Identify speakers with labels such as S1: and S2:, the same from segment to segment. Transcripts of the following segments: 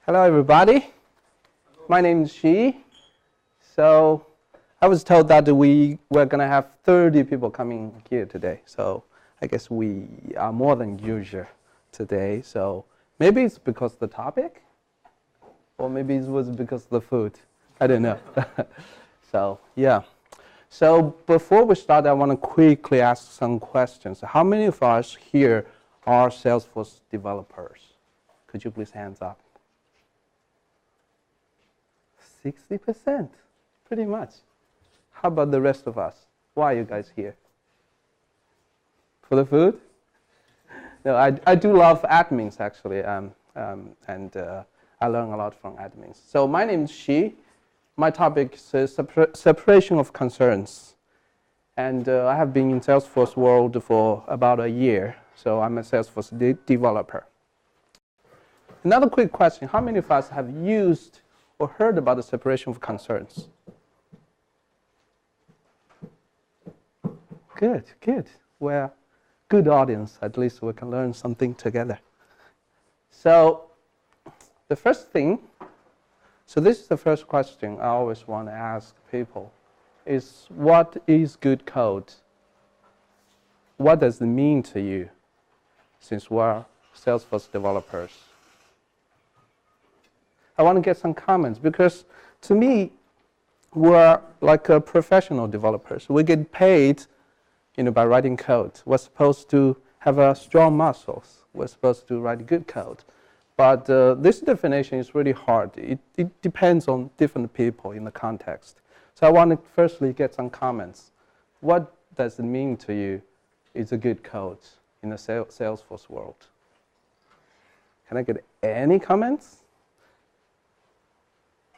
S1: Hello, everybody. My name is Shi. So I was told that we were going to have 30 people coming here today. So I guess we are more than usual today. So maybe it's because of the topic, or maybe it was because of the food. I don't know. So yeah. So before we start, I want to quickly ask some questions. How many of us here are Salesforce developers? Could you please hands up? 60%, pretty much. How about the rest of us? Why are you guys here? For the food? No, I do love admins, actually, and I learn a lot from admins. So my name is Shi. My topic is separation of concerns. And I have been in Salesforce world for about a year, so I'm a Salesforce developer. Another quick question, how many of us have used or heard about the separation of concerns? Good, good. We're a good audience. At least we can learn something together. So the first thing, so this is the first question I always want to ask people, is what is good code? What does it mean to you, since we're Salesforce developers? I want to get some comments, because to me, we're like professional developers. We get paid, by writing code. We're supposed to have strong muscles. We're supposed to write good code. But this definition is really hard. It depends on different people in the context. So I want to firstly get some comments. What does it mean to you is a good code in the Salesforce world? Can I get any comments?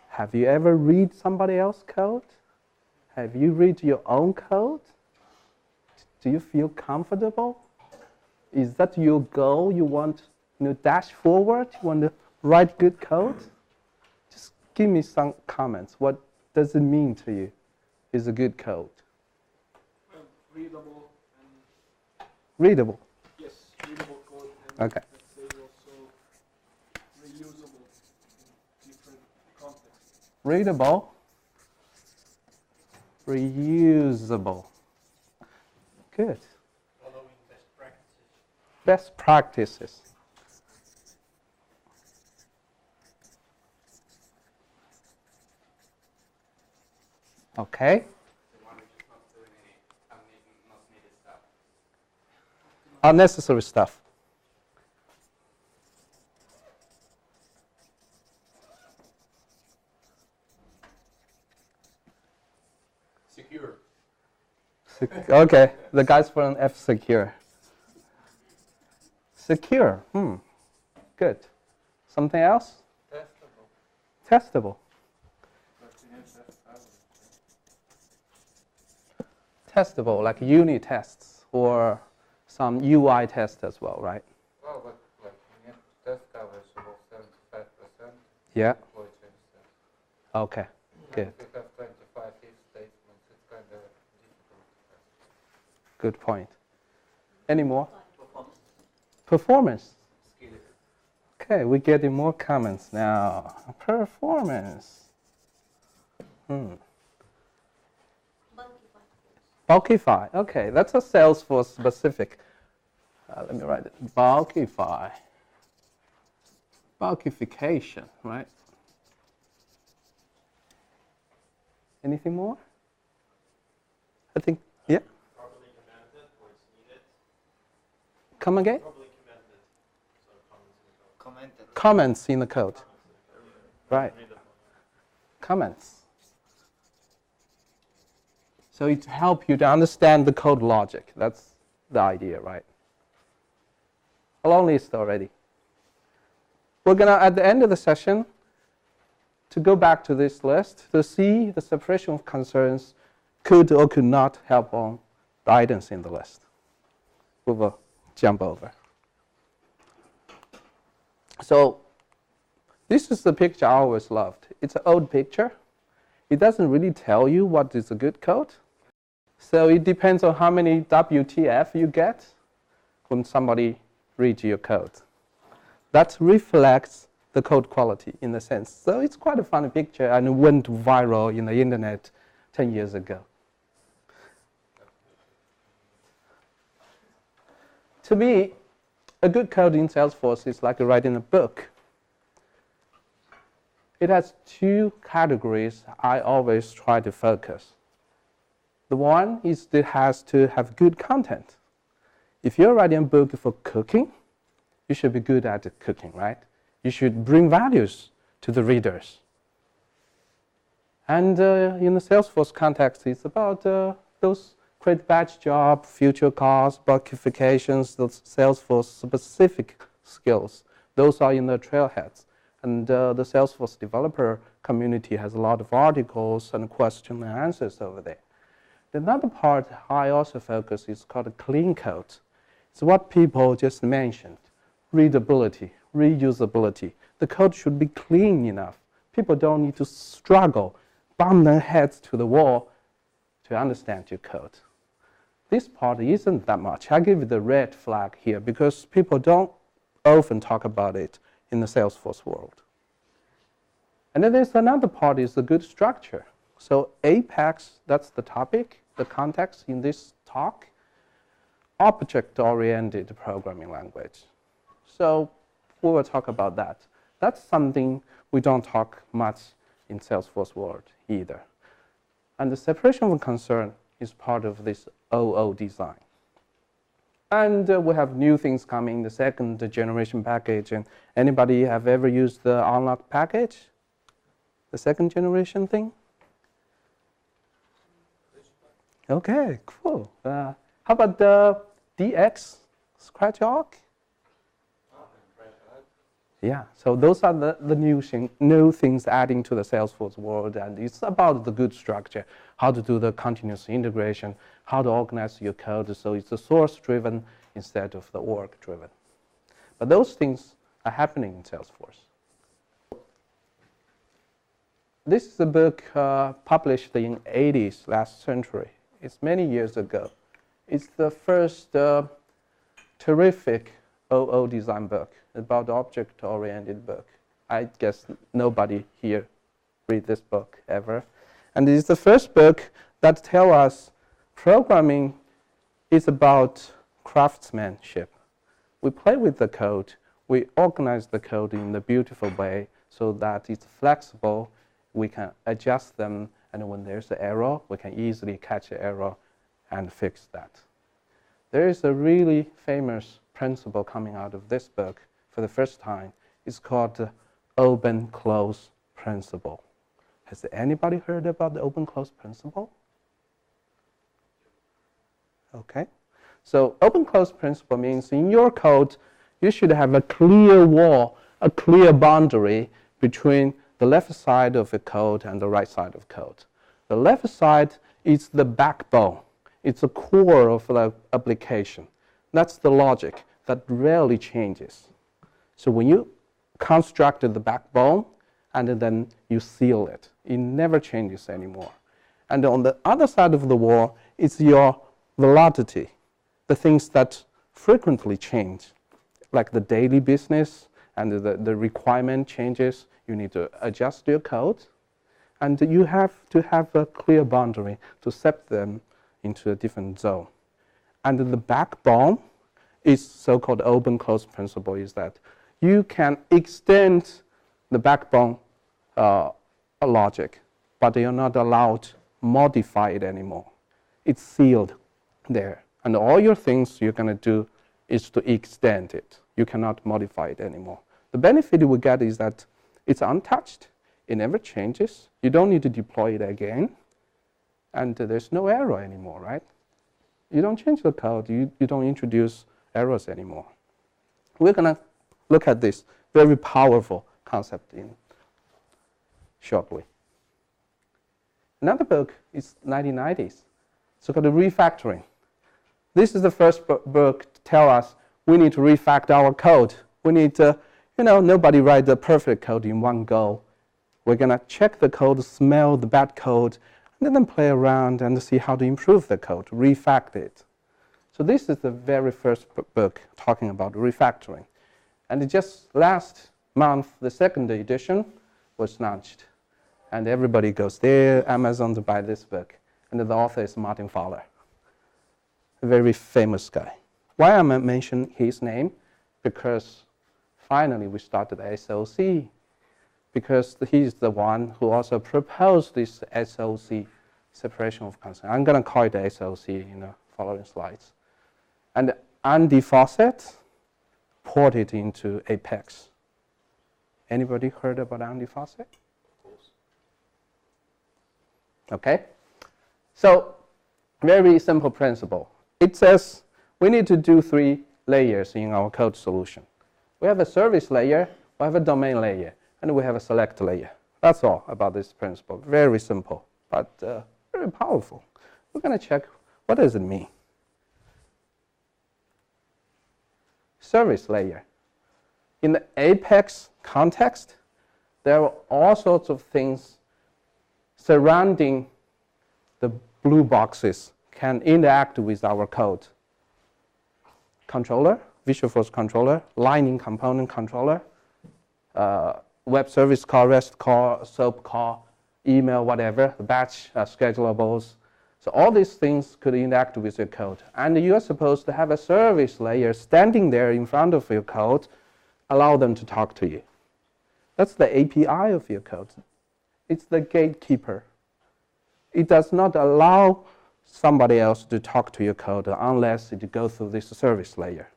S1: Have you ever read somebody else's code? Have you read your own code? Do you feel comfortable? Is that your goal? You want dash forward? You want to write good code? Just give me some comments. What does it mean to you is a good code?
S2: Well, readable.
S1: Readable?
S2: Yes, readable code. And
S1: okay.
S2: let's say also reusable in different contexts.
S1: Readable, reusable. Good.
S2: Following best practices.
S1: Best practices. Okay.
S3: The one which is not doing any not needed stuff.
S1: Unnecessary stuff.
S3: Secure.
S1: Okay, the guys from F secure. Secure. Good. Something else?
S3: Testable.
S1: Testable. Testable, like unit tests or some UI tests as well, right?
S3: Well, but like we need test coverage above 75%.
S1: Yeah.
S3: Deploy change tests.
S1: Okay. Good.
S3: If we have 25 if statements, it's kind of difficult to test.
S1: Good point. Any more? Performance. Okay, we're getting more comments now. Performance. Bulkify. Okay, that's a Salesforce specific. Let me write it. Bulkify. Bulkification, right? Anything more? I think, yeah.
S2: Properly commented or it's needed.
S1: Come again?
S2: Properly commented. So commented.
S1: Comments in the code. Right. Comments. So it helps you to understand the code logic. That's the idea, right? A long list already. We're going to, at the end of the session, to go back to this list to see the separation of concerns could or could not help on the items in the list. We will jump over. So this is the picture I always loved. It's an old picture. It doesn't really tell you what is a good code. So it depends on how many WTF you get when somebody reads your code. That reflects the code quality in a sense. So it's quite a funny picture and it went viral in the internet 10 years ago. To me, a good code in Salesforce is like writing a book. It has two categories I always try to focus. The one is it has to have good content. If you're writing a book for cooking, you should be good at cooking, right? You should bring values to the readers. And in the Salesforce context, it's about those create batch job, future costs, bugifications, those Salesforce specific skills. Those are in the trailheads. And the Salesforce developer community has a lot of articles and question and answers over there. Another part I also focus is called clean code. It's what people just mentioned. Readability, reusability. The code should be clean enough. People don't need to struggle, bump their heads to the wall to understand your code. This part isn't that much. I give it the red flag here because people don't often talk about it in the Salesforce world. And then there's another part is the good structure. So Apex, that's the topic, the context in this talk. Object-oriented programming language. So we will talk about that. That's something we don't talk much in Salesforce world either. And the separation of concern is part of this OO design. And we have new things coming, the second generation package. And anybody have ever used the unlock package? The second generation thing? Okay, cool. How about the DX scratch arc? Yeah, so those are the new things adding to the Salesforce world, and it's about the good structure, how to do the continuous integration, how to organize your code so it's a source-driven instead of the org-driven. But those things are happening in Salesforce. This is a book published in 80s, last century. It's many years ago. It's the first terrific OO design book, about object-oriented book. I guess nobody here read this book ever. And it's the first book that tells us programming is about craftsmanship. We play with the code. We organize the code in a beautiful way so that it's flexible. We can adjust them, and when there's an error, we can easily catch the error and fix that. There is a really famous principle coming out of this book for the first time. It's called the open-close principle. Has anybody heard about the open-close principle? Okay. So open-close principle means in your code, you should have a clear wall, a clear boundary between the left side of the code and the right side of code. The left side is the backbone. It's the core of the application. That's the logic that rarely changes. So when you constructed the backbone and then you seal it, it never changes anymore. And on the other side of the wall is your velocity, the things that frequently change, like the daily business and the requirement changes. You need to adjust your code, and you have to have a clear boundary to set them into a different zone. And the backbone is so-called open-close principle, is that you can extend the backbone logic, but you're not allowed to modify it anymore. It's sealed there. And all your things you're going to do is to extend it. You cannot modify it anymore. The benefit you will get is that it's untouched. It never changes. You don't need to deploy it again. And there's no error anymore, right? You don't change the code. You don't introduce errors anymore. We're going to look at this very powerful concept in shortly. Another book is 1990s. It's called Refactoring. This is the first book to tell us we need to refactor our code. We need to, nobody write the perfect code in one go. We're going to check the code, smell the bad code, and then play around and see how to improve the code, refactor it. So this is the very first book talking about refactoring. And just last month, the second edition was launched. And everybody goes there, Amazon, to buy this book. And the author is Martin Fowler, a very famous guy. Why am I mentioning his name? Because finally we started SOC, because he's the one who also proposed this SOC, separation of concern. I'm going to call it the SOC in the following slides. And Andy Fawcett ported it into Apex. Anybody heard about Andy Fawcett?
S2: Of course.
S1: Okay. So, very simple principle. It says we need to do 3 layers in our code solution. We have a service layer, we have a domain layer, and we have a select layer. That's all about this principle. Very simple, but very powerful. We're going to check what does it mean. Service layer. In the Apex context, there are all sorts of things surrounding the blue boxes can interact with our code. Controller, Visualforce controller, Lightning component controller, web service call, REST call, SOAP call, email, whatever, batch schedulables. So all these things could interact with your code. And you are supposed to have a service layer standing there in front of your code, allow them to talk to you. That's the API of your code. It's the gatekeeper. It does not allow somebody else to talk to your code unless it goes through this service layer.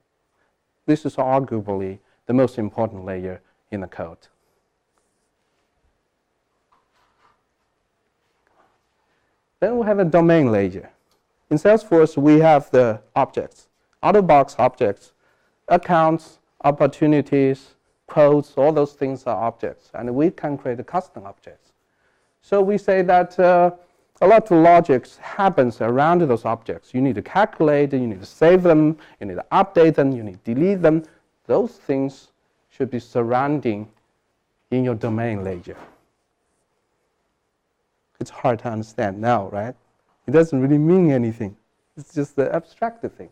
S1: This is arguably the most important layer in the code. Then we have a domain layer. In Salesforce, we have the objects, out-of-box objects, accounts, opportunities, quotes, all those things are objects, and we can create custom objects. So we say that a lot of logic happens around those objects. You need to calculate, you need to save them, you need to update them, you need to delete them. Those things should be surrounding in your domain layer. It's hard to understand now, right? It doesn't really mean anything. It's just the abstract thing.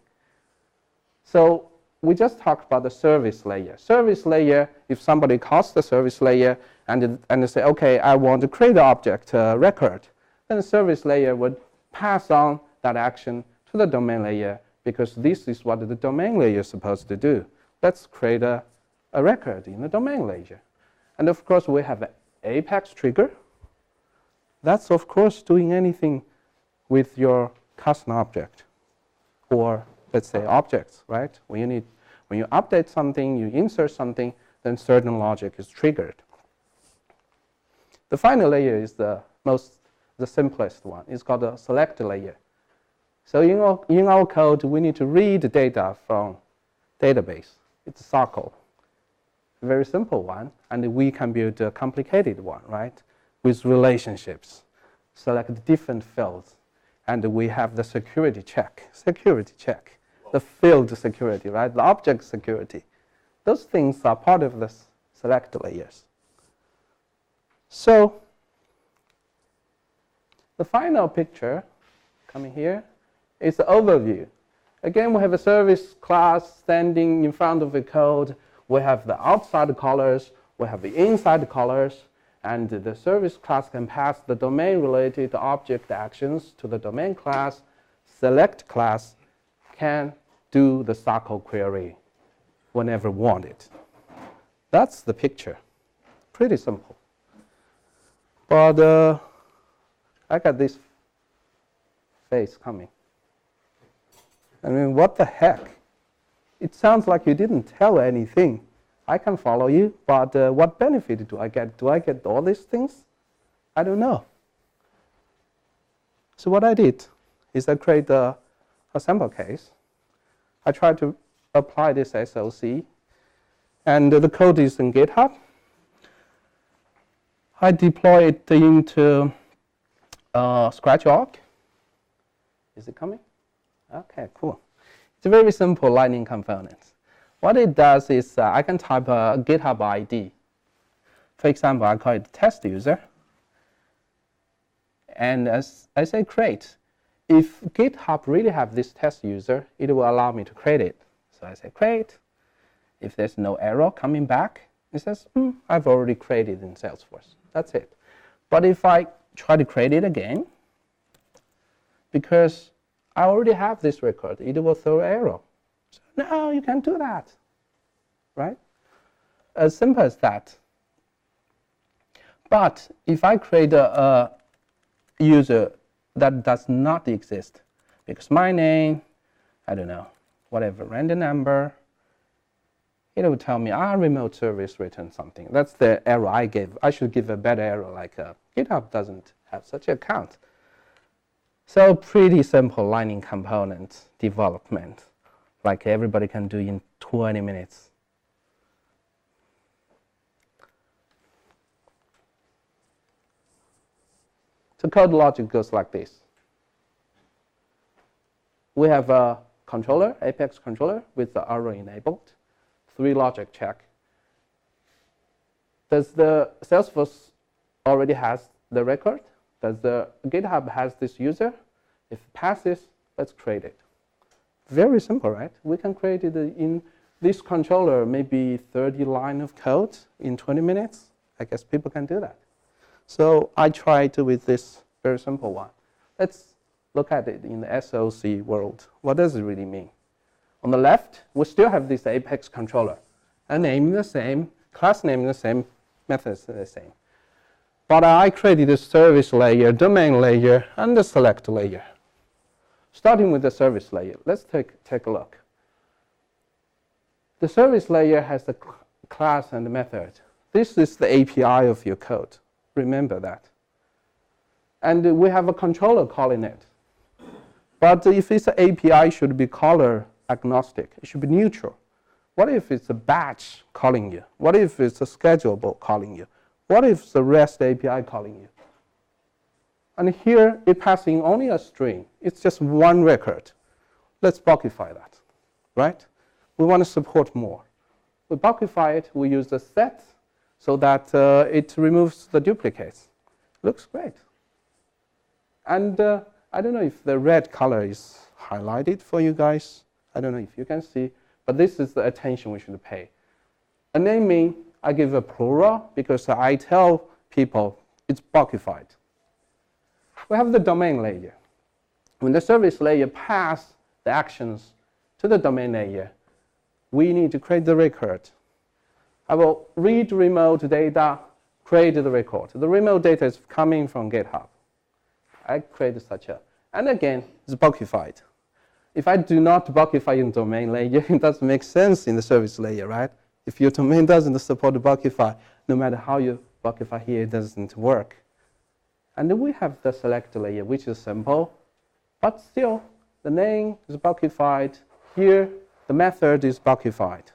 S1: So we just talked about the service layer. Service layer, if somebody calls the service layer and they say, okay, I want to create an object record, then the service layer would pass on that action to the domain layer because this is what the domain layer is supposed to do. Let's create a record in the domain layer. And of course, we have an Apex trigger. That's, of course, doing anything with your custom object or, let's say, objects, right? When you update something, you insert something, then certain logic is triggered. The final layer is the simplest one. It's called the select layer. So in our code, we need to read data from database. It's a circle. A very simple one, and we can build a complicated one, right? With relationships, select different fields, and we have the security check, the field security, right? The object security. Those things are part of the select layers. So the final picture coming here is the overview. Again, we have a service class standing in front of the code. We have the outside colors, we have the inside colors, and the service class can pass the domain-related object actions to the domain class. Select class can do the circle query whenever wanted. That's the picture. Pretty simple. But I got this face coming. I mean, what the heck? It sounds like you didn't tell anything. I can follow you, but what benefit do I get? Do I get all these things? I don't know. So what I did is I create a sample case. I try to apply this SOC, and the code is in GitHub. I deploy it into Scratch org. Is it coming? Okay, cool. It's a very simple Lightning component. What it does is I can type a GitHub ID. For example, I call it test user. And as I say create, if GitHub really have this test user, it will allow me to create it. So I say create. If there's no error coming back, It says, I've already created in Salesforce. That's it. But if I try to create it again, because I already have this record, it will throw error. So, no, you can't do that, right? As simple as that. But if I create a user that does not exist, because my name, I don't know, whatever, random number, it will tell me, remote service return something. That's the error I gave. I should give a better error, like GitHub doesn't have such an account. So pretty simple Lightning component development, like everybody can do in 20 minutes. So code logic goes like this. We have a controller, Apex controller, with the arrow enabled. 3 logic check. Does the Salesforce already has the record? Does the GitHub has this user? If it passes, let's create it. Very simple, right? We can create it in this controller, maybe 30 lines of code in 20 minutes. I guess people can do that. So I tried with this very simple one. Let's look at it in the SOC world. What does it really mean? On the left, we still have this Apex controller. A name the same, class name the same, methods the same. But I created a service layer, domain layer, and the select layer. Starting with the service layer, let's take a look. The service layer has the class and the method. This is the API of your code. Remember that. And we have a controller calling it. But if it's an API, it should be color agnostic. It should be neutral. What if it's a batch calling you? What if it's a schedulable calling you? What if it's a REST API calling you? And here, it's passing only a string. It's just one record. Let's bulkify that, right? We want to support more. We bulkify it. We use the set so that it removes the duplicates. Looks great. And I don't know if the red color is highlighted for you guys. I don't know if you can see, but this is the attention we should pay. A naming, I give a plural because I tell people it's bulkified. We have the domain layer. When the service layer pass the actions to the domain layer, we need to create the record. I will read remote data, create the record. The remote data is coming from GitHub. I create such a, and again, it's bulkified. If I do not bulkify in domain layer, it doesn't make sense in the service layer, right? If your domain doesn't support bulkify, no matter how you bulkify here, it doesn't work. And then we have the select layer, which is simple, but still, the name is bulkified. Here, the method is bulkified.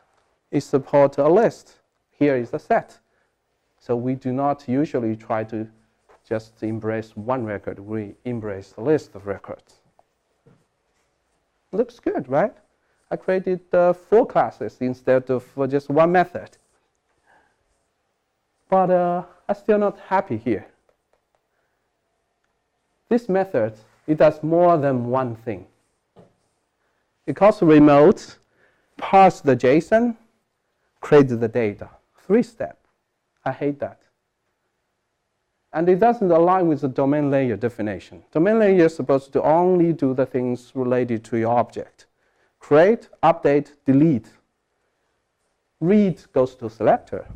S1: It supports a list. Here is the set. So we do not usually try to just embrace one record. We embrace a list of records. Looks good, right? I created 4 classes instead of just one method. But I'm still not happy here. This method, it does more than one thing. It calls remote, parse the JSON, create the data. 3 steps. I hate that. And it doesn't align with the domain layer definition. Domain layer is supposed to only do the things related to your object. Create, update, delete. Read goes to selector.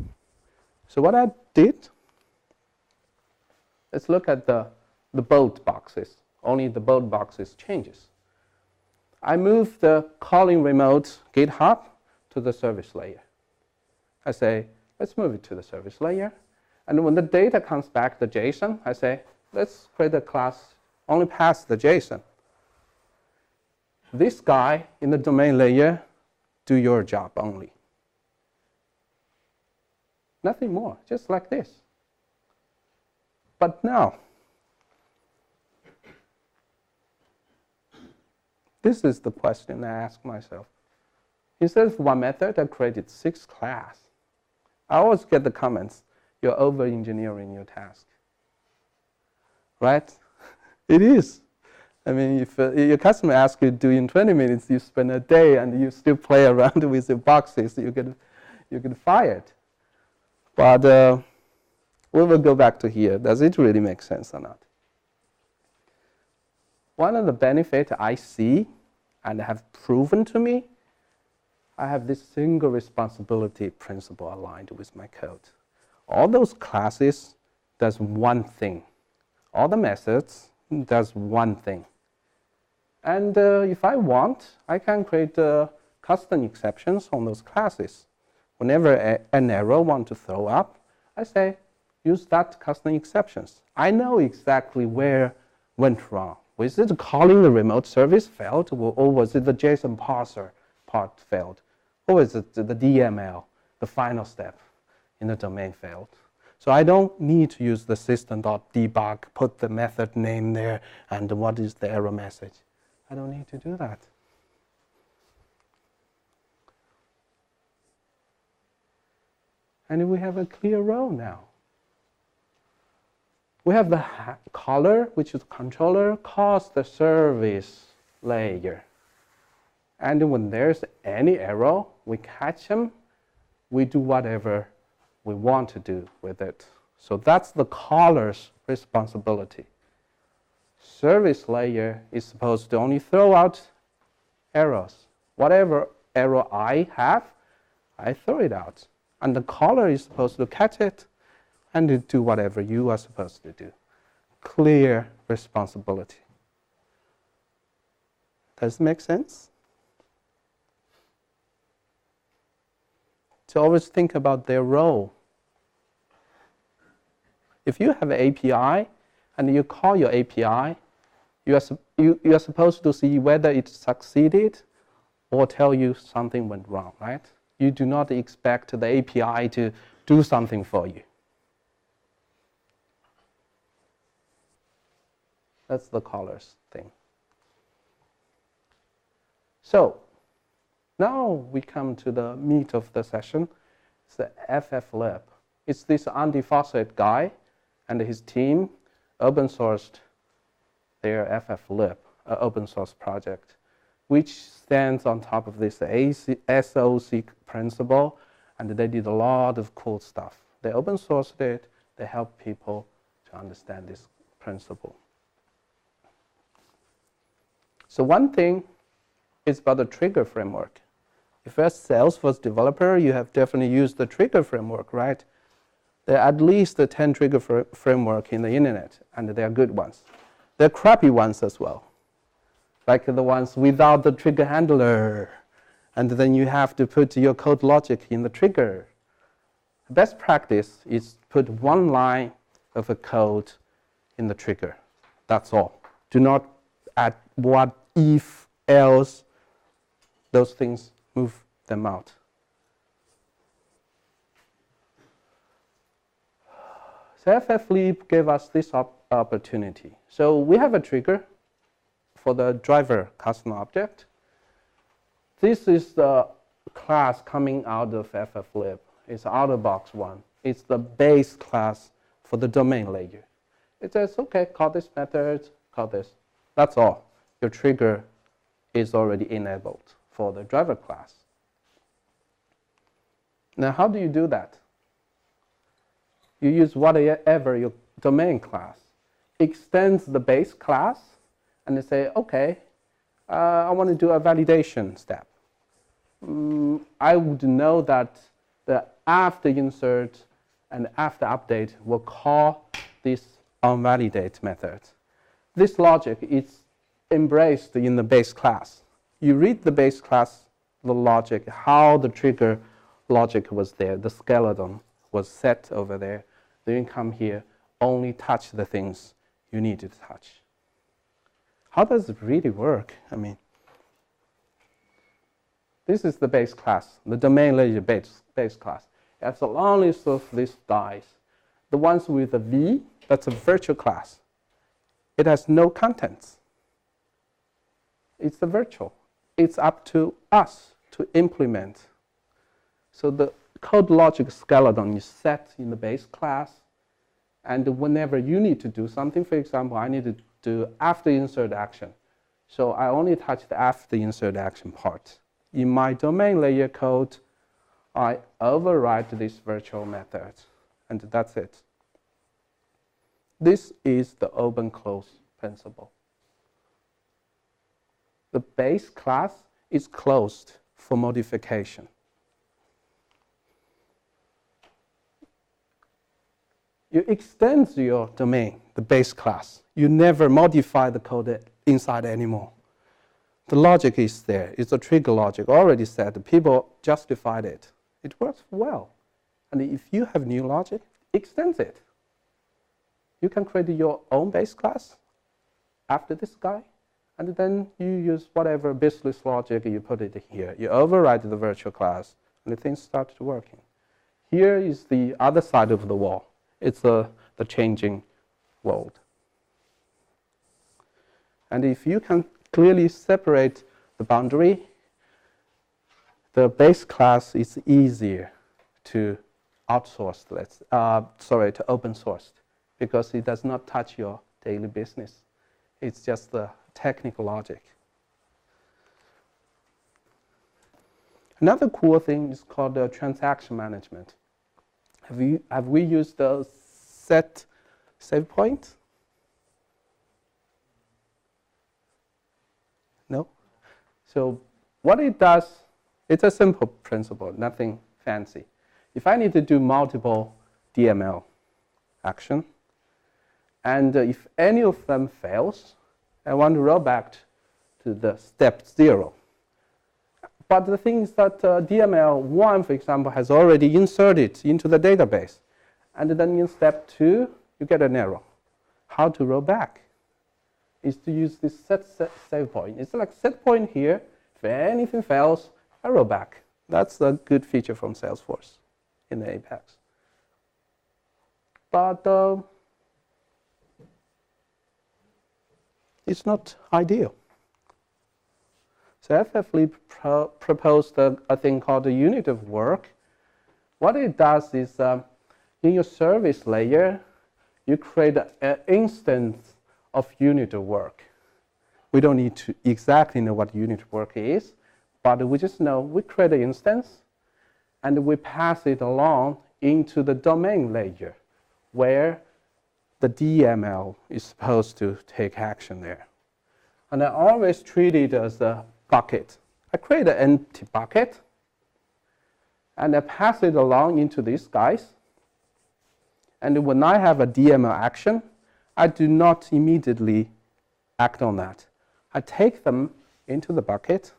S1: So what I did, let's look at the bold boxes. Only the bold boxes changes. I moved the calling remote GitHub to the service layer. I say, let's move it to the service layer. And when the data comes back, the JSON, I say, let's create a class, only pass the JSON. This guy in the domain layer, do your job only. Nothing more, just like this. But now, this is the question I ask myself. Instead of one method, I created 6 classes. I always get the comments, you're over-engineering your task. Right? It is. I mean, if your customer asks you to do in 20 minutes, you spend a day and you still play around with the boxes, you get fired. But we will go back to here. Does it really make sense or not? One of the benefits I see and have proven to me, I have this single responsibility principle aligned with my code. All those classes does one thing. All the methods does one thing. And if I want, I can create custom exceptions on those classes. Whenever an error want to throw up, I say, use that custom exceptions. I know exactly where went wrong. Was it calling the remote service failed, or was it the JSON parser part failed? Or was it the DML, the final step in the domain failed? So I don't need to use the system.debug, put the method name there, and what is the error message. I don't need to do that. And we have a clear role now. We have the caller, which is controller, calls the service layer. And when there's any error, we catch them, we do whatever we want to do with it. So that's the caller's responsibility. Service layer is supposed to only throw out errors. Whatever error I have, I throw it out. And the caller is supposed to catch it and to do whatever you are supposed to do. Clear responsibility. Does it make sense? To always think about their role. If you have an API and you call your API, you are supposed to see whether it succeeded or tell you something went wrong, right? You do not expect the API to do something for you. That's the caller's thing. So now we come to the meat of the session. It's the FFlib. It's this Andy Fawcett guy and his team open sourced their FFlib, an open source project, which stands on top of this SOC principle, and they did a lot of cool stuff. They open sourced it, they help people to understand this principle. So one thing is about the trigger framework. If you're a Salesforce developer, you have definitely used the trigger framework, right? There are at least 10 trigger framework in the internet, and they are good ones. There are crappy ones as well, like the ones without the trigger handler, and then you have to put your code logic in the trigger. The best practice is put one line of a code in the trigger. That's all. Do not add what, if, else. Those things, move them out. So FFlib gave us this opportunity. So we have a trigger for the driver custom object. This is the class coming out of FFlib. It's out-of-box one. It's the base class for the domain layer. It says, okay, call this method, call this. That's all. Your trigger is already enabled for the driver class. Now, how do you do that? You use whatever your domain class extends the base class, and they say, okay, I want to do a validation step. I would know that the after insert and after update will call this onValidate method. This logic is embraced in the base class. You read the base class, the logic, how the trigger logic was there, the skeleton was set over there. Then you come here, only touch the things you need to touch. How does it really work? I mean, this is the base class, the domain layer base class. It's a long list of these dies. The ones with a V, that's a virtual class. It has no contents. It's a virtual. It's up to us to implement. So the code logic skeleton is set in the base class, and whenever you need to do something, for example, I need to do after insert action. So I only touch the after insert action part. In my domain layer code, I override this virtual method, and that's it. This is the open-close principle. The base class is closed for modification. You extend your domain, the base class. You never modify the code inside anymore. The logic is there. It's a trigger logic. Already said, people justified it. It works well. And if you have new logic, extend it. You can create your own base class after this guy, and then you use whatever business logic you put it here. You override the virtual class, and the things start working. Here is the other side of the wall. It's the changing world. And if you can clearly separate the boundary, the base class is easier to outsource, to open source, because it does not touch your daily business. It's just the technical logic. Another cool thing is called transaction management. Have we used the save point? No? So what it does, it's a simple principle, nothing fancy. If I need to do multiple DML action, and if any of them fails, I want to roll back to the step 0. But the thing is that DML1, for example, has already inserted into the database. And then in step 2, you get an error. How to roll back is to use this save point. It's like set point here. If anything fails, I roll back. That's a good feature from Salesforce in the Apex. But it's not ideal. So FFLE proposed a thing called the unit of work. What it does is in your service layer, you create an instance of unit of work. We don't need to exactly know what unit of work is, but we just know we create an instance and we pass it along into the domain layer where the DML is supposed to take action there. And I always treat it as a bucket. I create an empty bucket, and I pass it along into these guys. And when I have a DML action, I do not immediately act on that. I take them into the bucket.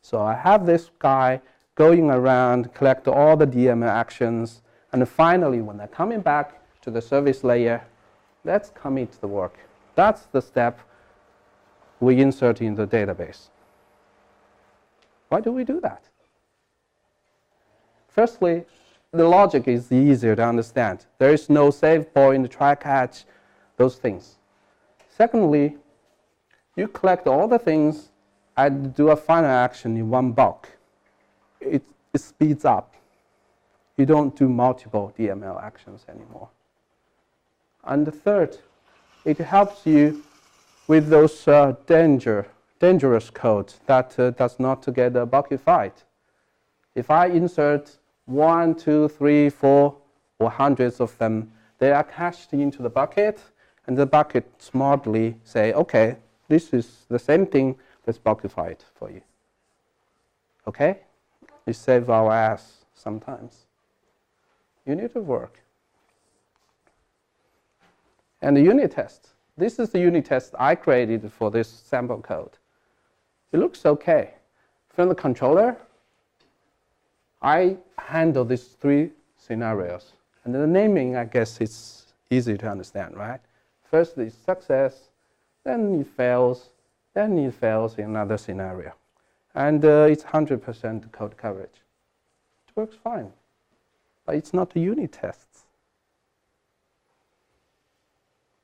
S1: So I have this guy going around, collect all the DML actions, and finally, when they're coming back to the service layer, let's commit the work. That's the step we insert in the database. Why do we do that? Firstly, the logic is easier to understand. There is no save point, try catch, those things. Secondly, you collect all the things and do a final action in one bulk. It speeds up. You don't do multiple DML actions anymore. And the third, it helps you with those dangerous code that does not get bulkified. If I insert 1, 2, 3, 4, or hundreds of them, they are cached into the bucket, and the bucket smartly say, okay, this is the same thing, let's bulkify it for you. Okay? We save our ass sometimes. Unit of work. And the unit test. This is the unit test I created for this sample code. It looks okay. From the controller, I handle these 3 scenarios. And the naming, I guess, is easy to understand, right? First is success, then it fails in another scenario. And it's 100% code coverage. It works fine. But it's not a unit test.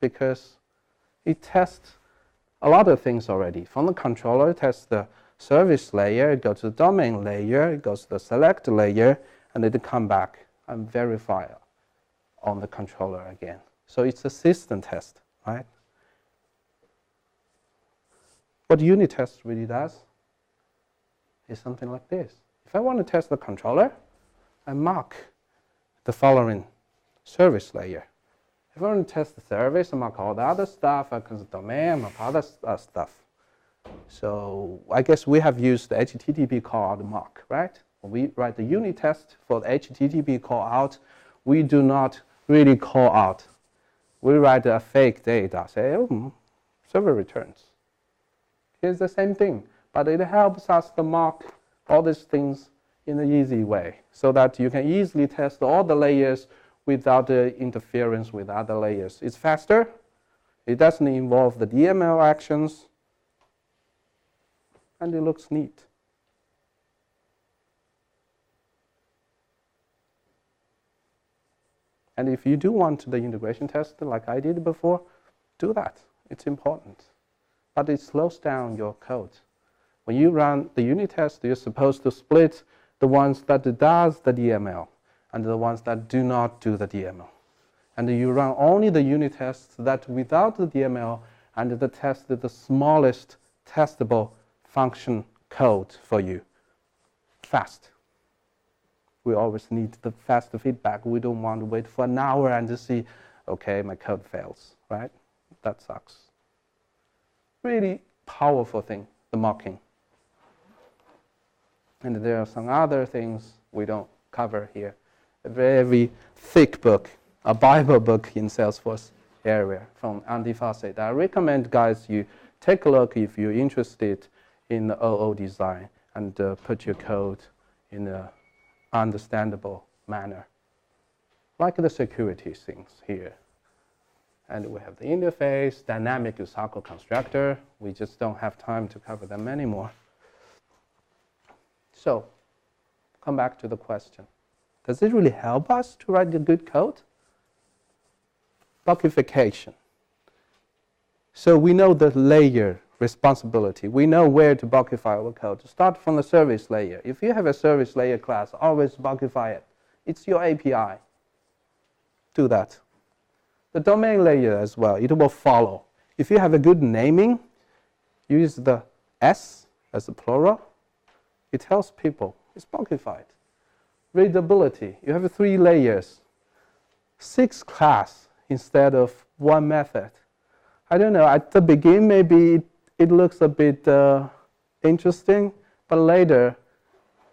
S1: Because it tests a lot of things already. From the controller, it tests the service layer, it goes to the domain layer, it goes to the select layer, and then it come back and verify on the controller again. So it's a system test, right? What unit test really does is something like this. If I want to test the controller, I mark the following service layer. If I want to test the service, I mark all the other stuff. I can domain, I mark other stuff. So I guess we have used the HTTP call out mark, right? When we write the unit test for the HTTP call out, we do not really call out. We write a fake data, say, oh, server returns. It's the same thing, but it helps us to mark all these things in an easy way so that you can easily test all the layers without the interference with other layers. It's faster. It doesn't involve the DML actions. And it looks neat. And if you do want the integration test like I did before, do that. It's important. But it slows down your code. When you run the unit test, you're supposed to split the ones that does the DML and the ones that do not do the DML. And you run only the unit tests that without the DML and the test the smallest testable function code for you. Fast. We always need the fast feedback. We don't want to wait for an hour and to see, okay, my code fails, right? That sucks. Really powerful thing, the mocking. And there are some other things we don't cover here. A very thick book, a Bible book in Salesforce area from Andy Fawcett. I recommend guys you take a look if you're interested in the OO design and put your code in an understandable manner. Like the security things here. And we have the interface, dynamic USACO constructor. We just don't have time to cover them anymore. So, come back to the question. Does it really help us to write the good code? Buckification. So we know the layer responsibility. We know where to buckify our code. To start from the service layer. If you have a service layer class, always buckify it. It's your API. Do that. The domain layer as well, it will follow. If you have a good naming, use the S as a plural. It tells people it's buckified. Readability, you have 3 layers, 6 class instead of 1 method. I don't know, at the beginning maybe it looks a bit interesting, but later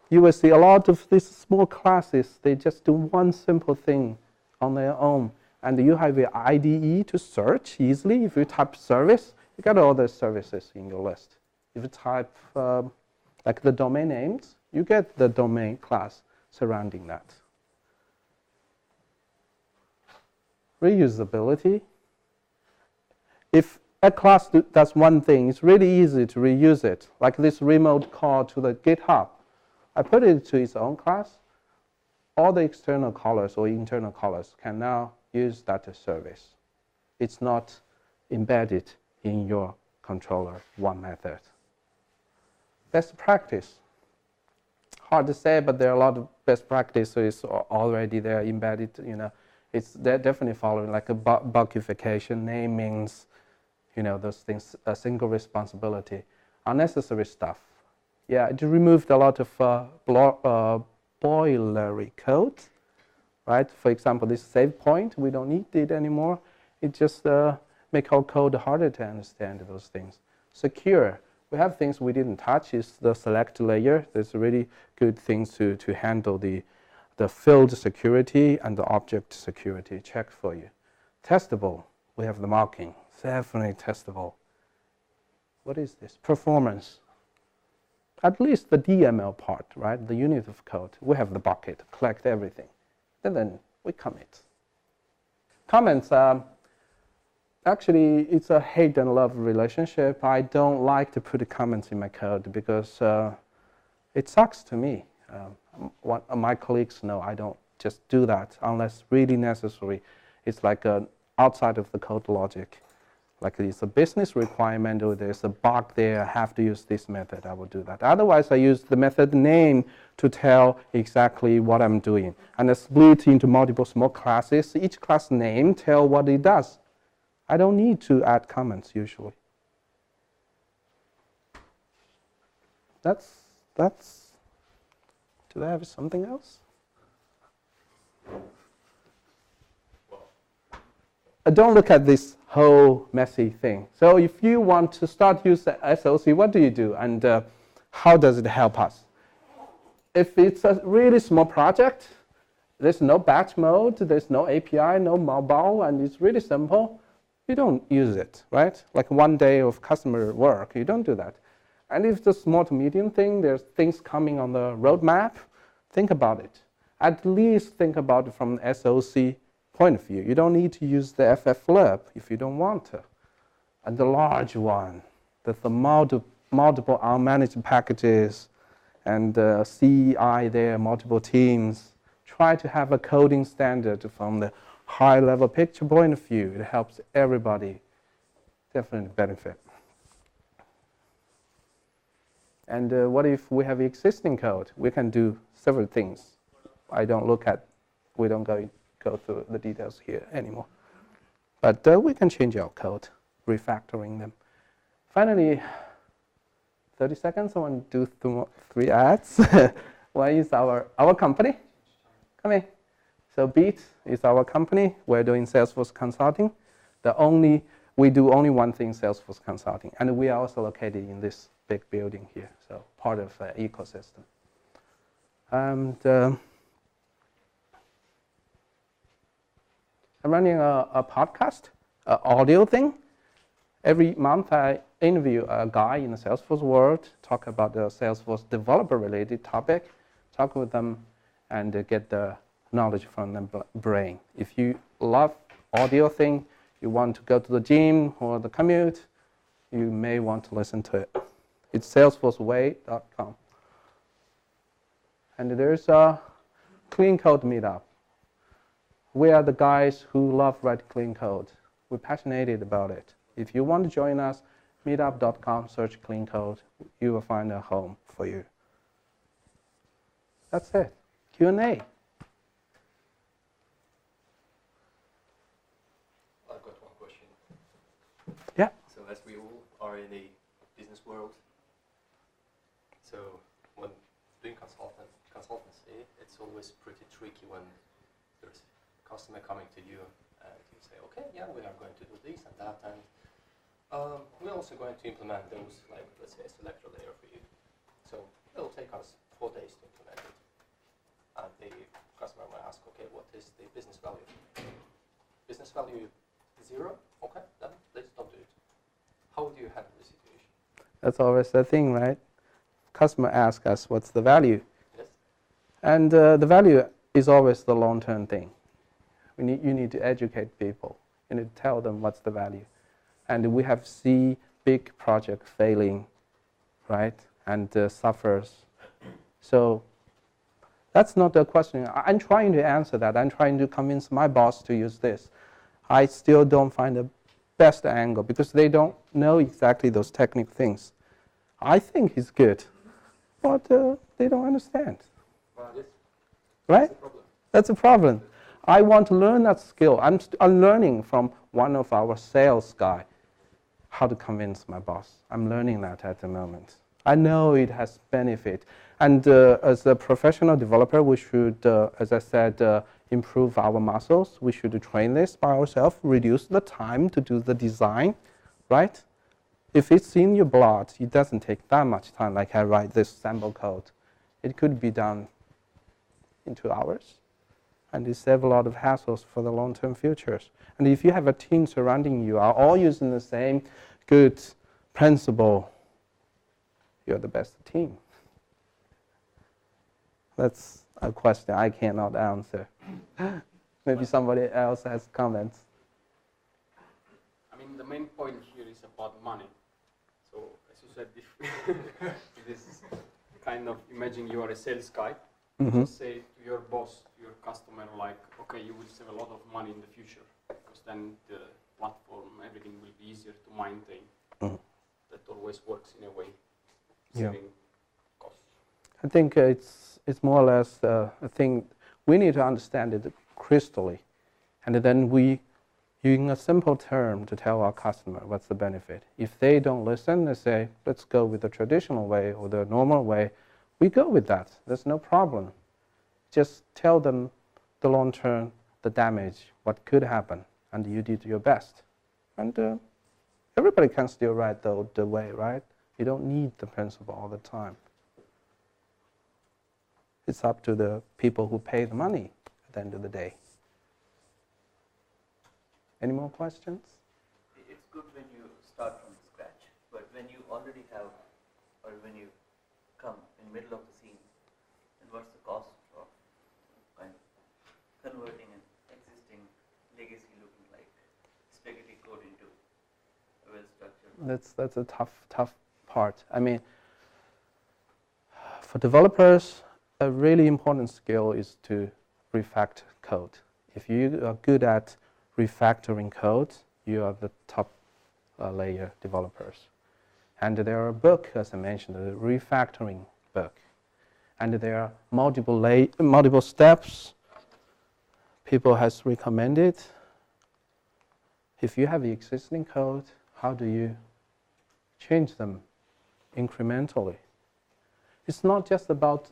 S1: you will see a lot of these small classes, they just do one simple thing on their own. And you have an IDE to search easily. If you type service, you got all the services in your list. If you type like the domain names, you get the domain class surrounding that. Reusability. If a class does one thing, it's really easy to reuse it. Like this remote call to the GitHub. I put it to its own class. All the external callers or internal callers can now use that service. It's not embedded in your controller, one method. Best practice. Hard to say, but there are a lot of best practices already there embedded. They're definitely following like a buckification, namings, those things, a single responsibility, unnecessary stuff. Yeah, it removed a lot of boilerary code. Right? For example, this save point, we don't need it anymore. It just make our code harder to understand those things. Secure. We have things we didn't touch. Is the select layer. There's really good things to handle the field security and the object security check for you. Testable. We have the marking. Definitely testable. What is this? Performance. At least the DML part, right? The unit of code. We have the bucket, collect everything. And then we commit. Comments, actually, it's a hate and love relationship. I don't like to put comments in my code because it sucks to me. What my colleagues know, I don't just do that unless really necessary. It's like outside of the code logic. Like it's a business requirement or there's a bug there, I have to use this method, I will do that. Otherwise, I use the method name to tell exactly what I'm doing. And I split into multiple small classes. Each class name tell what it does. I don't need to add comments usually. Do I have something else? Don't look at this whole messy thing. So if you want to start using SOC, what do you do, and how does it help us? If it's a really small project, there's no batch mode, there's no API, no mobile, and it's really simple, you don't use it, right? Like one day of customer work, you don't do that. And if it's a small to medium thing, there's things coming on the roadmap, think about it. At least think about it from the SOC point of view. You don't need to use the FFlip if you don't want to. And the large one, the multiple unmanaged packages and CI there, multiple teams, try to have a coding standard from the high level picture point of view. It helps everybody definitely benefit. And what if we have existing code? We can do several things. We don't go through the details here anymore. But we can change our code, refactoring them. Finally, 30 seconds, I want to do three ads. One is our company. Come in. So Beat is our company. We're doing Salesforce consulting. We do only one thing, Salesforce consulting. And we are also located in this big building here, so part of the ecosystem. And I'm running a podcast, an audio thing. Every month I interview a guy in the Salesforce world, talk about the Salesforce developer-related topic, talk with them, and get the knowledge from their brain. If you love audio thing, you want to go to the gym or the commute, you may want to listen to it. It's salesforceway.com. And there's a clean code meetup. We are the guys who love writing clean code. We're passionate about it. If you want to join us, meetup.com, search clean code. You will find a home for you. That's it. Q&A.
S2: I've got one question.
S1: Yeah.
S2: So as we all are in a business world, so when doing consultancy, it's always pretty tricky when there's a customer coming to you and you say, okay, yeah, we are going to do this and that, and we're also going to implement those, like let's say a selector layer for you. So it'll take us 4 days to implement it. And the customer might ask, okay, what is the business value? Business value 0? Okay, then let's don't do it. How do you handle the situation?
S1: That's always the thing, right? Customer asks us, what's the value?
S2: Yes.
S1: And the value is always the long-term thing. You need to educate people. You need to tell them what's the value. And we have seen big project failing, right? And suffers. So that's not the question. I'm trying to answer that. I'm trying to convince my boss to use this. I still don't find the best angle because they don't know exactly those technical things. I think it's good, but they don't understand. Right? That's a problem. I want to learn that skill. I'm learning from one of our sales guy how to convince my boss. I'm learning that at the moment. I know it has benefit. And as a professional developer, we should, as I said, improve our muscles. We should train this by ourselves, reduce the time to do the design, right? If it's in your blood, it doesn't take that much time, like I write this sample code. It could be done in 2 hours. And it saves a lot of hassles for the long-term futures. And if you have a team surrounding you, are all using the same good principle, you're the best team. That's a question I cannot answer. Maybe somebody else has comments.
S4: I mean, the main point here is about money. So, as you said, it is kind of, imagine you are a sales guy.
S1: Mm-hmm.
S4: Just say to your boss, to your customer, like, okay, you will save a lot of money in the future because then the platform, everything will be easier to maintain.
S1: Mm-hmm.
S4: That always works in a way,
S1: Yeah.
S4: saving costs.
S1: I think it's more or less a thing we need to understand it crystally, and then we using a simple term to tell our customer what's the benefit. If they don't listen, they say, let's go with the traditional way or the normal way. We go with that. There's no problem. Just tell them the long term, the damage, what could happen, and you did your best. And everybody can still write the way, right? You don't need the principle all the time. It's up to the people who pay the money at the end of the day. Any more questions?
S5: It's good when you start from scratch, but when you already have, or when you come in the middle of the scene, then what's the cost of kind of converting an existing legacy looking like spaghetti code into a well-structured?
S1: That's a tough part. I mean, for developers, a really important skill is to refactor code. If you are good at refactoring code, you are the top layer developers. And there are books, as I mentioned, the refactoring book. And there are multiple steps people has recommended. If you have existing code, how do you change them incrementally? It's not just about,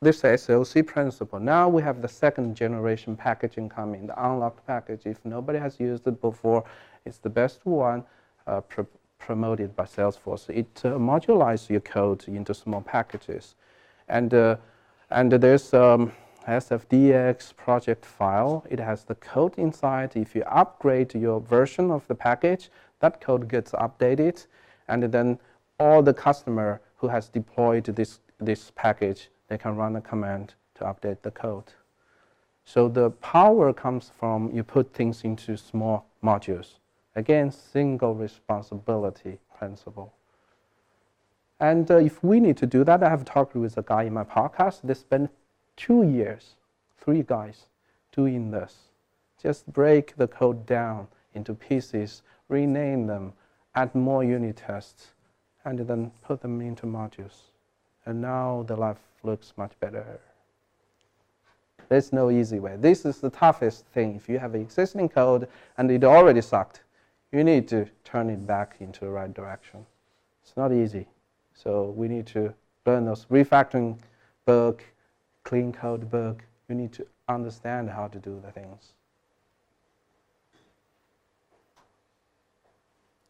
S1: this SLC principle. Now we have the second generation packaging coming, the unlocked package. If nobody has used it before, it's the best one promoted by Salesforce. It modularizes your code into small packages. And there's SFDX project file. It has the code inside. If you upgrade your version of the package, that code gets updated. And then all the customer who has deployed this package, they can run a command to update the code. So the power comes from you put things into small modules. Again, single responsibility principle. And if we need to do that, I have talked with a guy in my podcast. They spent 2 years, 3 guys, doing this. Just break the code down into pieces, rename them, add more unit tests, and then put them into modules. And now the life looks much better. There's no easy way. This is the toughest thing. If you have existing code and it already sucked, you need to turn it back into the right direction. It's not easy. So we need to learn those refactoring book, clean code book. You need to understand how to do the things.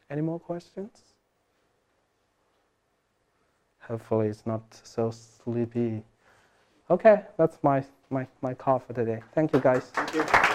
S1: Any more questions? Hopefully it's not so sleepy. Okay, that's my call for today. Thank you, guys.
S4: Thank you.